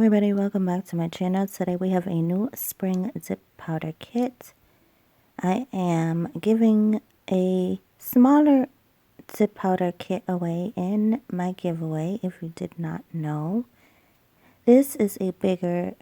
everybody, welcome back to my channel. Today we have a new spring dip powder kit. I am giving a smaller dip powder kit away in my giveaway, if you did not know. This is a bigger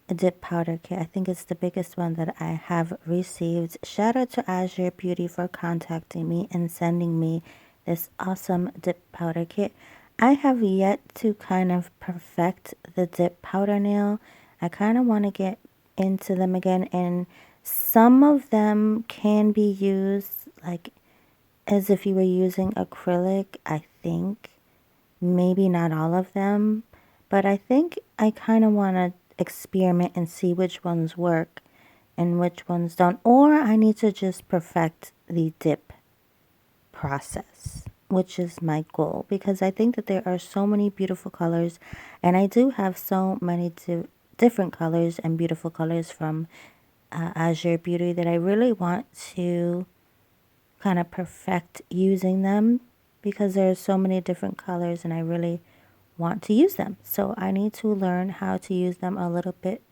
dip powder kit. I think it's the biggest one that I have received. Shout out to Azure Beauty for contacting me and sending me this awesome dip powder kit. I have yet to kind of perfect the dip powder nail. I kind of want to get into them again, and some of them can be used like as if you were using acrylic, I think. Maybe not all of them, but I think I kind of want to experiment and see which ones work and which ones don't. Or I need to just perfect the dip process, which is my goal, because I think that there are so many beautiful colors, and I do have so many different colors and beautiful colors from Azure Beauty that I really want to kind of perfect using them, because there are so many different colors and I really want to use them. So I need to learn how to use them a little bit,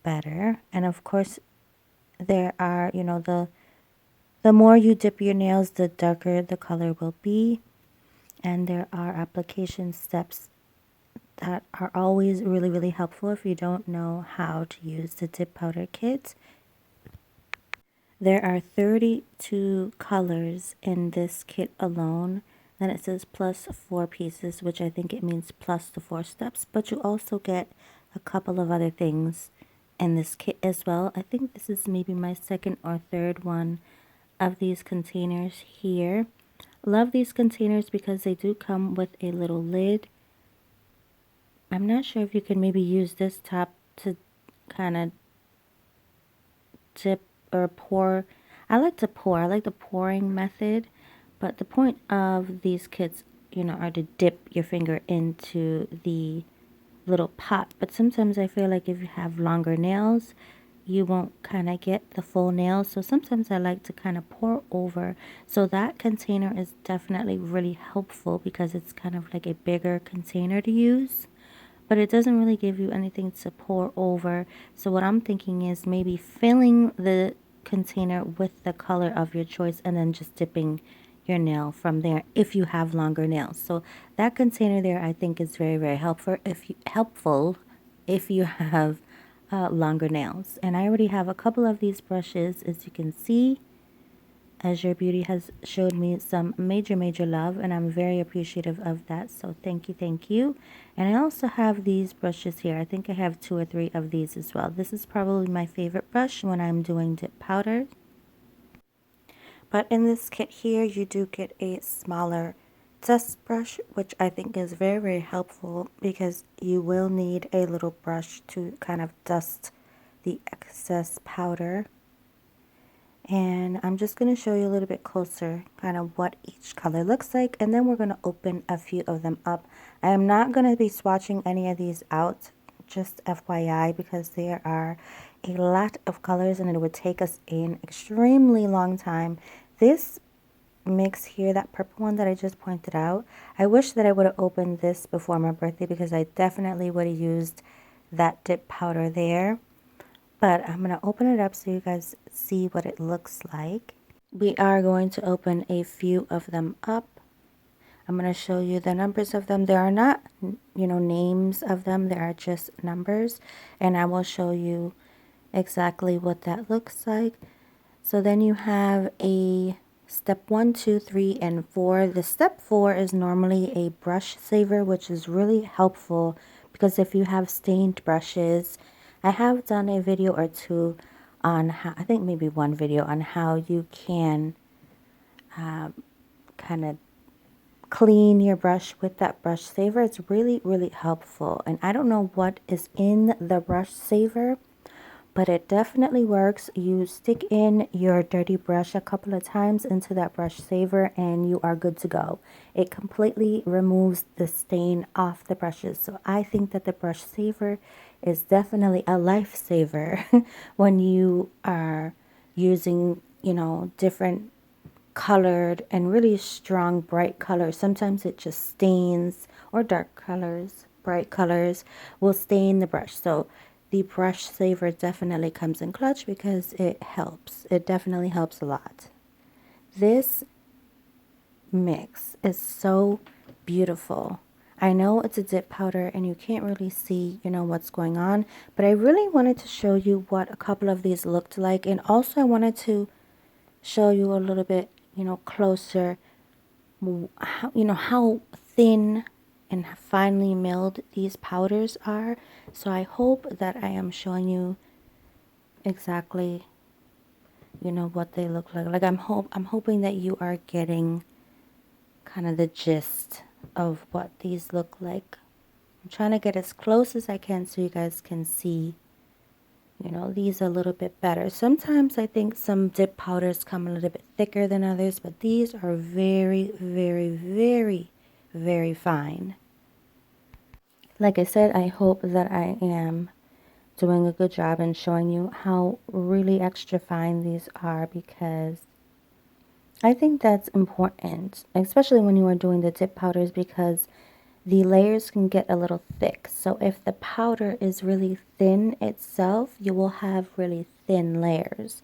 better. And of course, there are, the more you dip your nails, the darker the color will be. And there are application steps that are always really, really helpful if you don't know how to use the dip powder kit. There are 32 colors in this kit alone. Then it says plus 4 pieces, which I think it means plus the 4 steps. But you also get a couple of other things in this kit as well. I think this is maybe my second or third one of these containers here. Love these containers because they do come with a little lid. I'm not sure if you can maybe use this top to kind of dip or pour. I like to pour. I like the pouring method, but the point of these kits, are to dip your finger into the little pot. But sometimes I feel like if you have longer nails, you won't kind of get the full nail. So sometimes I like to kind of pour over. So that container is definitely really helpful because it's kind of like a bigger container to use, but it doesn't really give you anything to pour over. So what I'm thinking is maybe filling the container with the color of your choice and then just dipping your nail from there if you have longer nails. So that container there, I think, is very, very helpful if you have longer nails. And I already have a couple of these brushes, as you can see. Azure Beauty has showed me some major, major love, and I'm very appreciative of that. So thank you, thank you. And I also have these brushes here. I think I have 2 or 3 of these as well. This is probably my favorite brush when I'm doing dip powder. But in this kit here, you do get a smaller dust brush, which I think is very, very helpful because you will need a little brush to kind of dust the excess powder. And I'm just going to show you a little bit closer kind of what each color looks like, and then we're going to open a few of them up. I am not going to be swatching any of these out, just FYI, because there are a lot of colors and it would take us an extremely long time. This mix here, that purple one that I just pointed out, I wish that I would have opened this before my birthday because I definitely would have used that dip powder there. But I'm going to open it up so you guys see what it looks like. We are going to open a few of them up. I'm going to show you the numbers of them. There are not, names of them. There are just numbers. And I will show you exactly what that looks like. So then you have a step 1, 2, 3, and 4. The step 4 is normally a brush saver, which is really helpful because if you have stained brushes, I have done a video or two on how, I think maybe one video on how you can kind of clean your brush with that brush saver. It's really, really helpful. And I don't know what is in the brush saver, but it definitely works. You stick in your dirty brush a couple of times into that brush saver and you are good to go. It completely removes the stain off the brushes. So I think that the brush saver is definitely a lifesaver when you are using, different colored and really strong bright colors. Sometimes it just stains, or dark colors. bright colors will stain the brush. So the brush saver definitely comes in clutch because it helps. It definitely helps a lot. This mix is so beautiful. I know it's a dip powder and you can't really see, what's going on, but I really wanted to show you what a couple of these looked like. And also I wanted to show you a little bit, closer, how thin and finely milled these powders are. So I hope that I am showing you exactly, what they look like. Like I'm hoping that you are getting kind of the gist of what these look like. I'm trying to get as close as I can so you guys can see, these are a little bit better. Sometimes I think some dip powders come a little bit thicker than others, but these are very, very, very, very fine. Like I said, I hope that I am doing a good job in showing you how really extra fine these are, because I think that's important, especially when you are doing the dip powders, because the layers can get a little thick. So if the powder is really thin itself, you will have really thin layers.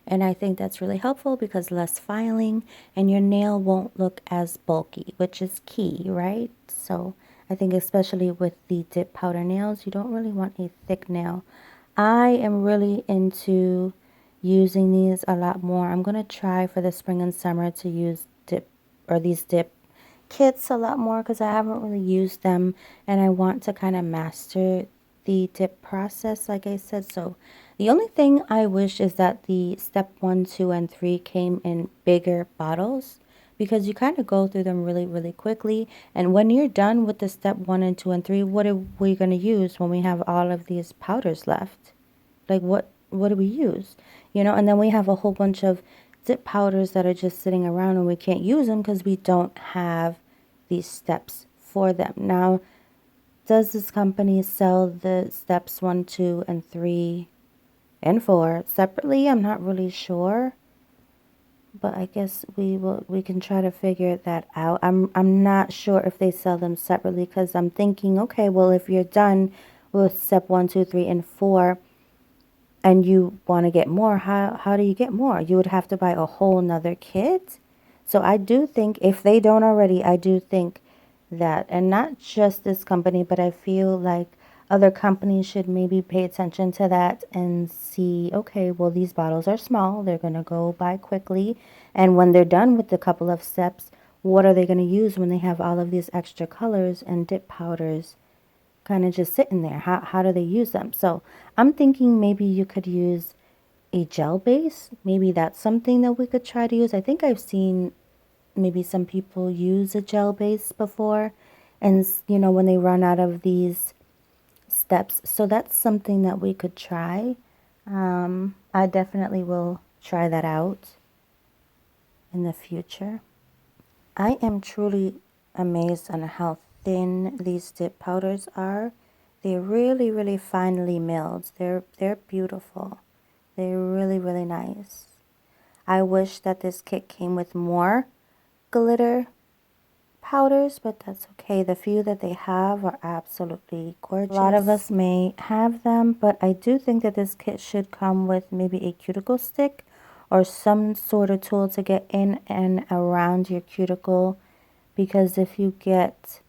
And I think that's really helpful because less filing and your nail won't look as bulky, which is key, right? So I think especially with the dip powder nails, you don't really want a thick nail. I am really into using these a lot more. I'm going to try for the spring and summer to use these dip kits a lot more because I haven't really used them and I want to kind of master the dip process, like I said. So the only thing I wish is that the step 1, 2, and 3 came in bigger bottles, because you kind of go through them really, really quickly. And when you're done with the step 1 and 2 and 3, what are we going to use when we have all of these powders left? Like what do we use? And then we have a whole bunch of dip powders that are just sitting around and we can't use them because we don't have these steps for them. Now, does this company sell the steps 1, 2, and 3 and 4 separately? I'm not really sure, but I guess we can try to figure that out. I'm not sure if they sell them separately, because I'm thinking, okay, well, if you're done with step 1, 2, 3, and 4 and you want to get more, how do you get more? You would have to buy a whole nother kit. So I do think, if they don't already, I do think that, and not just this company, but I feel like other companies should maybe pay attention to that and see, okay, well, these bottles are small, they're going to go by quickly, and when they're done with the couple of steps, what are they going to use when they have all of these extra colors and dip powders kind of just sitting there? How do they use them? So I'm thinking maybe you could use a gel base. Maybe that's something that we could try to use. I think I've seen maybe some people use a gel base before, and when they run out of these steps. So that's something that we could try. I definitely will try that out in the future. I am truly amazed on how thin these dip powders are. They're really, really finely milled. They're beautiful. They're really, really nice. I wish that this kit came with more glitter powders, but that's okay. The few that they have are absolutely gorgeous. A lot of us may have them, but I do think that this kit should come with maybe a cuticle stick or some sort of tool to get in and around your cuticle, because if you get,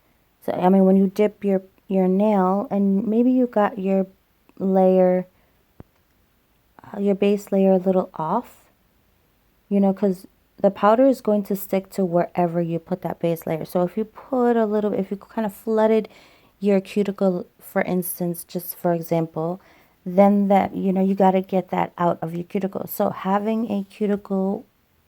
so I mean, when you dip your nail and maybe you got your layer, your base layer a little off, because the powder is going to stick to wherever you put that base layer. So if you put a little, if you kind of flooded your cuticle, for instance, just for example, then that, you got to get that out of your cuticle. So having a cuticle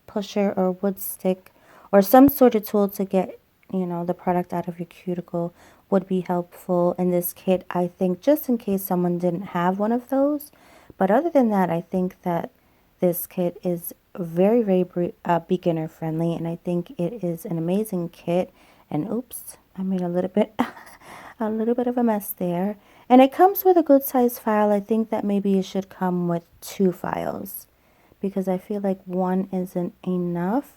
pusher or wood stick or some sort of tool to get, the product out of your cuticle would be helpful in this kit, I think, just in case someone didn't have one of those. But other than that, I think that this kit is very, very beginner friendly, and I think it is an amazing kit. And oops, I made a little bit of a mess there. And it comes with a good size file. I think that maybe it should come with 2 files, because I feel like 1 isn't enough.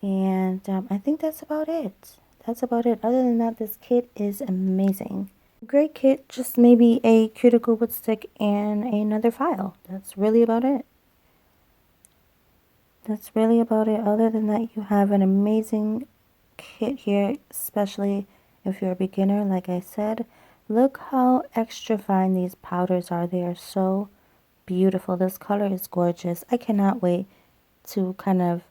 And I think that's about it. That's about it. Other than that, this kit is amazing. Great kit, just maybe a cuticle wood stick and another file. That's really about it. That's really about it. Other than that, you have an amazing kit here, especially if you're a beginner, like I said. Look how extra fine these powders are. They are so beautiful. This color is gorgeous. I cannot wait to kind of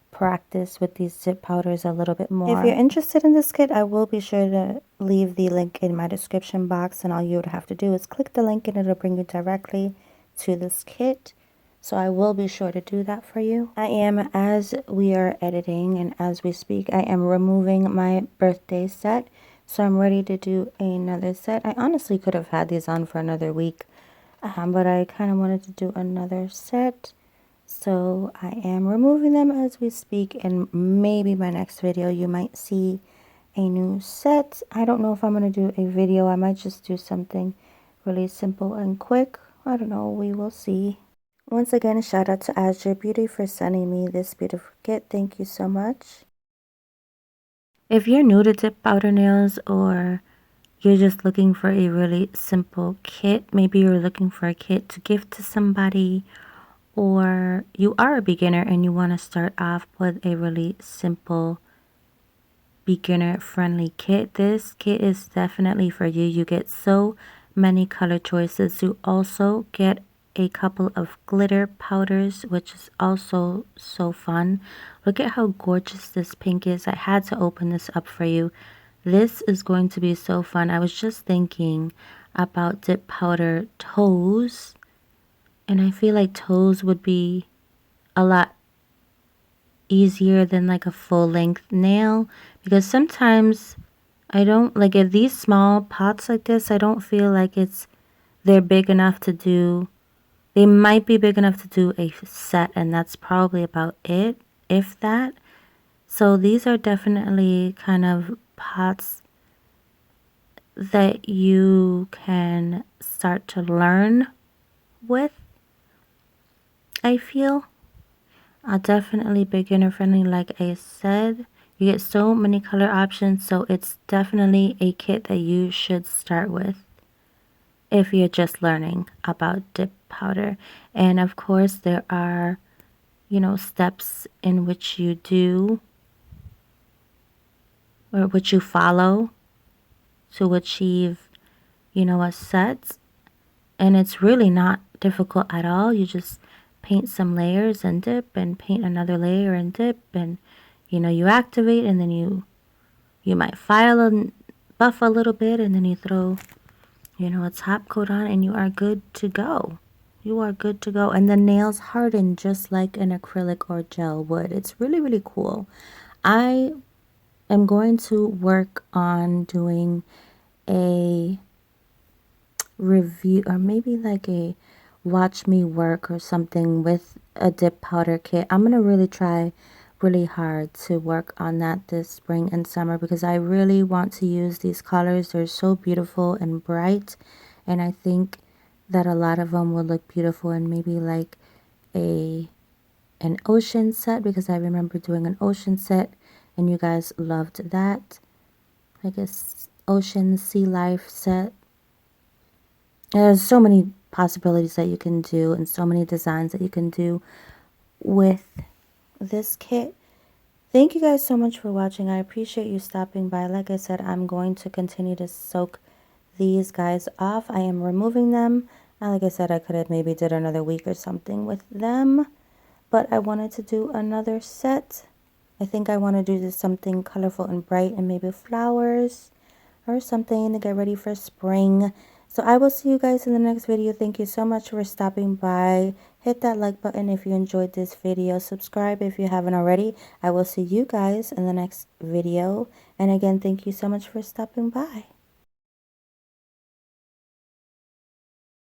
practice with these dip powders a little bit more. If you're interested in this kit, I will be sure to leave the link in my description box, and all you would have to do is click the link and it'll bring you directly to this kit. So I will be sure to do that for you. I am, as we are editing and as we speak, I am removing my birthday set. So I'm ready to do another set. I honestly could have had these on for another week, but I kind of wanted to do another set. So I am removing them as we speak, and maybe my next video you might see a new set. I don't know if I'm going to do a video. I might just do something really simple and quick. I don't know. We will see. Once again, shout out to Azure Beauty for sending me this beautiful kit. Thank you so much. If you're new to dip powder nails, or you're just looking for a really simple kit, maybe you're looking for a kit to gift to somebody, or you are a beginner and you want to start off with a really simple beginner friendly kit, this kit is definitely for you. You get so many color choices. You also get a couple of glitter powders, which is also so fun. Look at how gorgeous this pink is. I had to open this up for you. This is going to be so fun. I was just thinking about dip powder toes, and I feel like toes would be a lot easier than like a full length nail, because sometimes I don't like, if these small pots like this, I don't feel like they're big enough to do. They might be big enough to do a set, and that's probably about it, if that. So these are definitely kind of pots that you can start to learn with, I feel. Definitely beginner friendly, like I said. You get so many color options, so it's definitely a kit that you should start with if you're just learning about dip powder. And of course, there are, steps in which you do, or which you follow to achieve, a set. And it's really not difficult at all. You just paint some layers and dip, and paint another layer and dip, and you activate, and then you might file and buff a little bit, and then you throw a top coat on, and you are good to go. You are good to go. And the nails harden just like an acrylic or gel would. It's really, really cool. I am going to work on doing a review, or maybe like a watch me work or something with a dip powder kit. I'm gonna really try really hard to work on that this spring and summer, because I really want to use these colors. They're so beautiful and bright, and I think that a lot of them will look beautiful in maybe like an ocean set, because I remember doing an ocean set and you guys loved that, like a ocean sea life set. There's so many possibilities that you can do, and so many designs that you can do with this kit. Thank you guys so much for watching. I appreciate you stopping by. Like I said, I'm going to continue to soak these guys off. I am removing them. And like I said, I could have maybe did another week or something with them, but I wanted to do another set. I think I want to do this something colorful and bright, and maybe flowers or something to get ready for spring. So I will see you guys in the next video. Thank you so much for stopping by. Hit that like button if you enjoyed this video. Subscribe if you haven't already. I will see you guys in the next video. And again, thank you so much for stopping by.